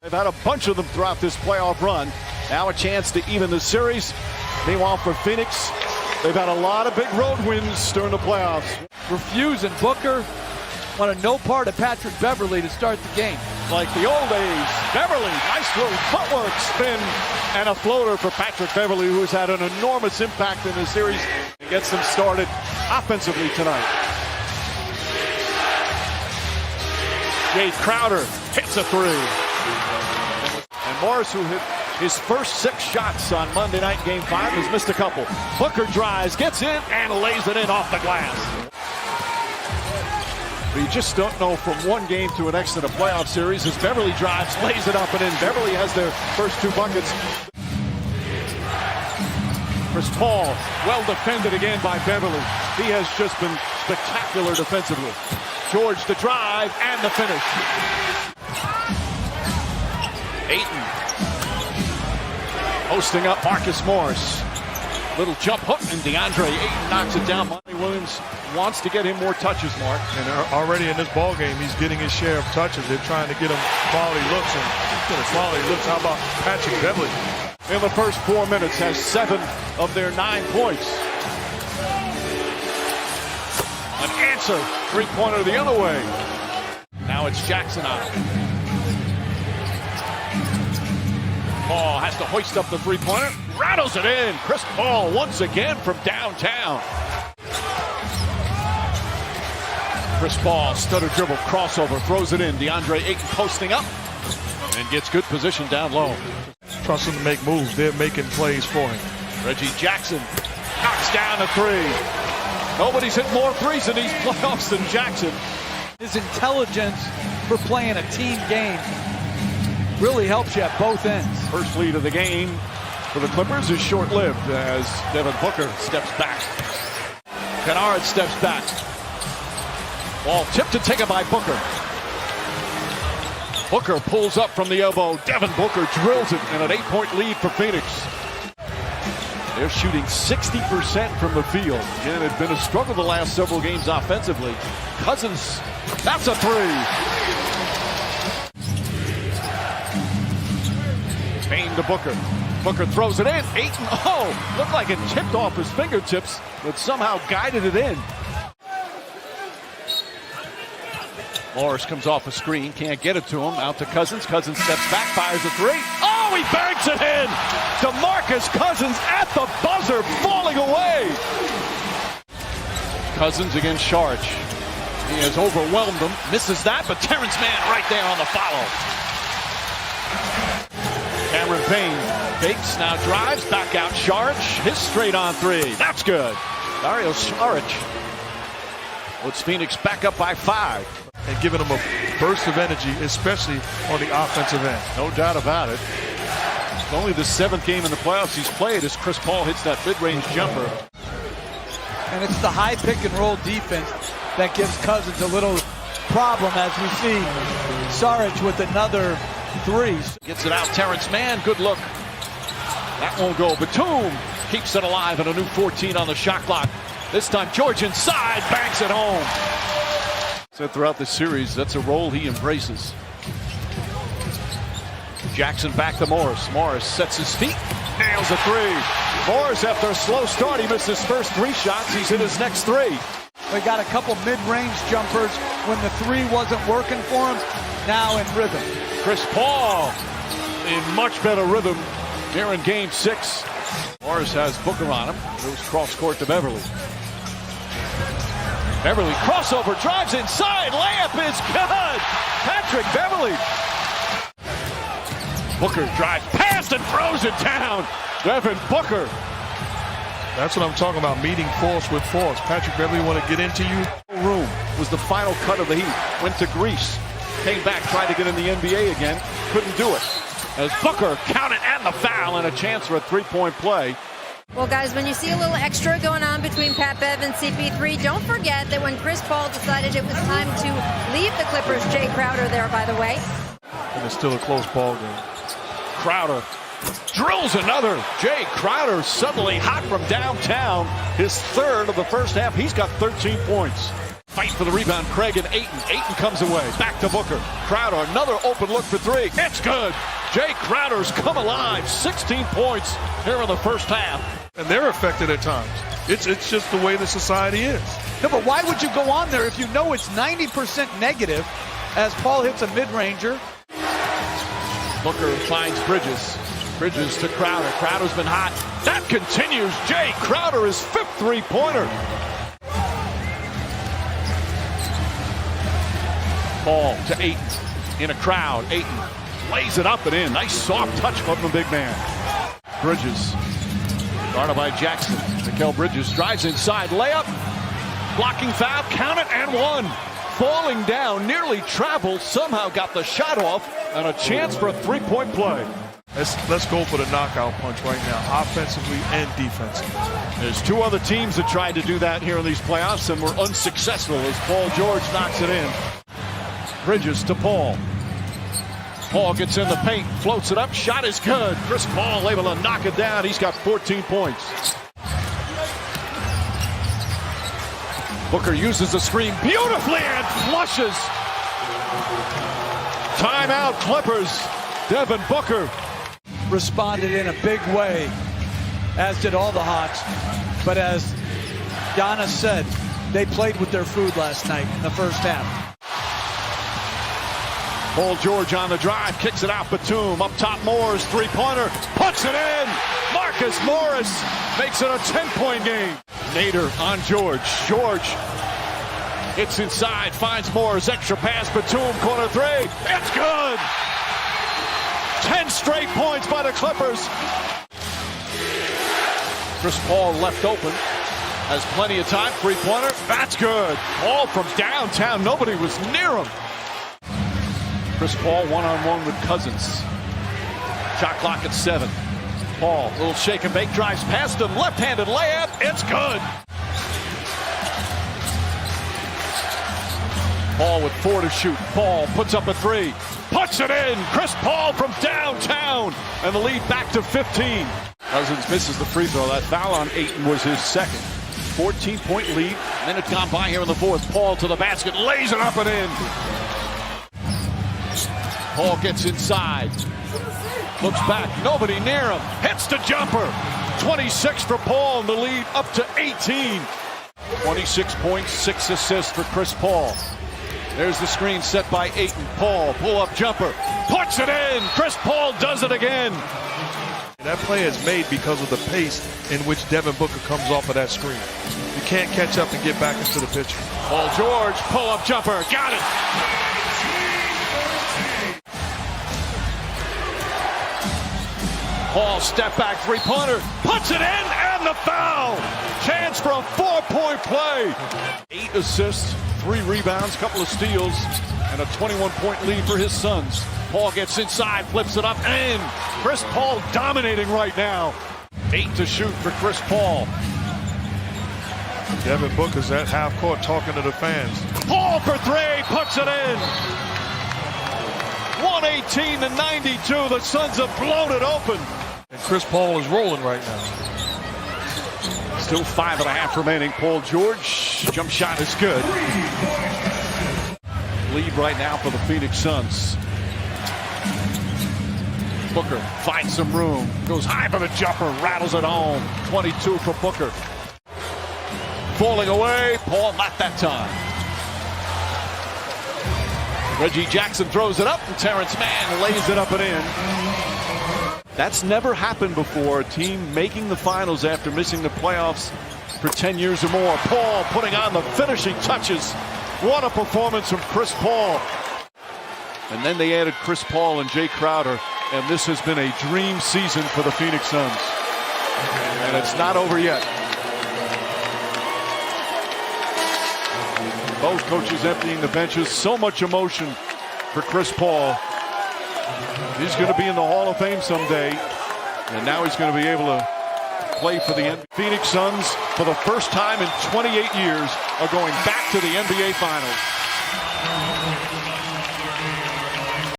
They've had a bunch of them throughout this playoff run. Now a chance to even the series. Meanwhile, for Phoenix, they've had a lot of big road wins during the playoffs. Refusing Booker wanted no part of Patrick Beverley to start the game. Like the old days, Beverley, nice little footwork spin and a floater for Patrick Beverley, who has had an enormous impact in this series. He gets them started offensively tonight. Jay Crowder hits a three. And Morris, who hit his first 6 shots on Monday night Game 5, has missed a couple. Booker drives, gets in, and lays it in off the glass. But you just don't know from one game to the next in a playoff series as Beverley drives, lays it up and in. Beverley has their first 2 buckets. Chris Paul, well defended again by Beverley. He has just been spectacular defensively. George the drive and the finish. Ayton posting up Marcus Morris. Little jump hook, and DeAndre Ayton knocks it down. Monty Williams wants to get him more touches, Mark. And already in this ball game, he's getting his share of touches. They're trying to get him quality looks. And quality looks, how about Patrick Beverley? In the first 4 minutes, has 7 of their 9 points. An answer, 3-pointer the other way. Now it's Jackson on it. Paul has to hoist up the 3-pointer, rattles it in. Chris Paul once again from downtown. Chris Paul, stutter dribble, crossover, throws it in. DeAndre Ayton posting up and gets good position down low. Trust him to make moves. They're making plays for him. Reggie Jackson knocks down a 3. Nobody's hit more threes in these playoffs than Jackson. His intelligence for playing a team game really helps you at both ends. First lead of the game for the Clippers is short-lived as Devin Booker steps back. Kennard steps back. Ball tipped and taken by Booker. Booker pulls up from the elbow. Devin Booker drills it, and an 8-point lead for Phoenix. They're shooting 60% from the field. Again, it's been a struggle the last several games offensively. Cousins, that's a 3. Payne to Booker. Booker throws it in. Ayton, looked like it tipped off his fingertips, but somehow guided it in. Morris comes off a screen, can't get it to him. Out to Cousins. Cousins steps back, fires a 3. Oh, he banks it in! DeMarcus Cousins at the buzzer, falling away. Cousins against Sharge. He has overwhelmed him. Misses that, but Terrence Mann right there on the follow. Cameron Payne fakes, now drives, back out Sharge. His straight on 3. That's good. Dario Saric puts Phoenix back up by 5. And giving him a burst of energy, especially on the offensive end. No doubt about it. It's only the 7th game in the playoffs he's played as Chris Paul hits that mid-range jumper. And it's the high pick-and-roll defense that gives Cousins a little problem as we see Saric with another 3. Gets it out, Terrence Mann, good look. That won't go. Batum keeps it alive and a new 14 on the shot clock. This time George inside, banks it home. So throughout the series, that's a role he embraces. Jackson back to Morris. Morris sets his feet, nails a 3. Morris, after a slow start, he missed his first 3 shots. He's hit his next 3. We got a couple mid-range jumpers when the 3 wasn't working for him. Now in rhythm. Chris Paul in much better rhythm here in Game 6. Morris has Booker on him. Goes cross court to Beverley. Beverley crossover, drives inside, layup is good! Patrick Beverley. Booker drives past and throws it down. Devin Booker. That's what I'm talking about, meeting force with force. Patrick Beverley want to get into you. Room was the final cut of the Heat. Went to Greece. Came back, tried to get in the NBA again. Couldn't do it. As Booker counted and the foul and a chance for a 3-point play. Well, guys, when you see a little extra going on between Pat Bev and CP3, don't forget that when Chris Paul decided it was time to leave the Clippers, Jay Crowder there, by the way. And it's still a close ball game. Crowder drills another. Jay Crowder suddenly hot from downtown. His 3rd of the first half. He's got 13 points. Fight for the rebound, Craig and Ayton. Ayton comes away, back to Booker. Crowder, another open look for three. It's good. Jay Crowder's come alive. 16 points here in the first half. And they're affected at times. It's just the way the society is. No, but why would you go on there if you know it's 90% negative as Paul hits a mid-ranger? Booker finds Bridges. Bridges to Crowder. Crowder's been hot. That continues. Jay Crowder, his fifth three-pointer. Ball to Ayton. In a crowd. Ayton lays it up and in. Nice soft touch from the big man. Bridges. Guarded by Jackson. Mikal Bridges drives inside. Layup. Blocking foul. Count it and one. Falling down. Nearly traveled. Somehow got the shot off. And a chance for a three-point play. Let's go for the knockout punch right now, offensively and defensively. There's two other teams that tried to do that here in these playoffs and were unsuccessful as Paul George knocks it in. Bridges to Paul. Paul gets in the paint, floats it up, shot is good. Chris Paul able to knock it down. He's got 14 points. Booker uses the screen beautifully and flushes. Timeout Clippers. Devin Booker Responded in a big way, as did all the Hawks. But as Giannis said, they played with their food last night in the first half. Paul George on the drive, kicks it out. Batum up top. Moore's three-pointer, puts it in. Marcus Morris makes it a 10-point game. Nader on George. George hits inside, finds Moore's extra pass. Batum corner three. It's good. 10 straight points by the Clippers. Chris Paul left open. Has plenty of time. Three-pointer. That's good. Paul from downtown. Nobody was near him. Chris Paul one-on-one with Cousins. Shot clock at 7. Paul, little shake and bake, drives past him. Left-handed layup. It's good. Paul with 4 to shoot. Paul puts up a 3. Puts it in. Chris Paul from downtown. And the lead back to 15. Cousins misses the free throw. That foul on Ayton was his second. 14-point lead. Minute gone by here in the fourth. Paul to the basket. Lays it up and in. Paul gets inside. Looks back. Nobody near him. Hits the jumper. 26 for Paul. And the lead up to 18. 26 points, 6 assists for Chris Paul. There's the screen set by Ayton. Paul, pull-up jumper, puts it in. Chris Paul does it again. That play is made because of the pace in which Devin Booker comes off of that screen. You can't catch up and get back into the picture. Paul George, pull-up jumper, got it. Paul step back three-pointer, puts it in, and the foul. Chance for a 4-point play. 8 assists, 3 rebounds, couple of steals, and a 21-point lead for his Suns. Paul gets inside, flips it up, and Chris Paul dominating right now. 8 to shoot for Chris Paul. Devin Booker's at half court talking to the fans. Paul for 3, puts it in. 118-92, the Suns have blown it open. And Chris Paul is rolling right now. Still 5.5 remaining. Paul George, jump shot is good. Lead right now for the Phoenix Suns. Booker finds some room, goes high for the jumper, rattles it home. 22 for Booker. Falling away, Paul not that time. Reggie Jackson throws it up, and Terrence Mann lays it up and in. That's never happened before, a team making the finals after missing the playoffs for 10 years or more. Paul putting on the finishing touches. What a performance from Chris Paul. And then they added Chris Paul and Jay Crowder, and this has been a dream season for the Phoenix Suns. And it's not over yet. Both coaches emptying the benches. So much emotion for Chris Paul. He's going to be in the Hall of Fame someday. And now he's going to be able to play for the NBA. Phoenix Suns, for the first time in 28 years, are going back to the NBA Finals.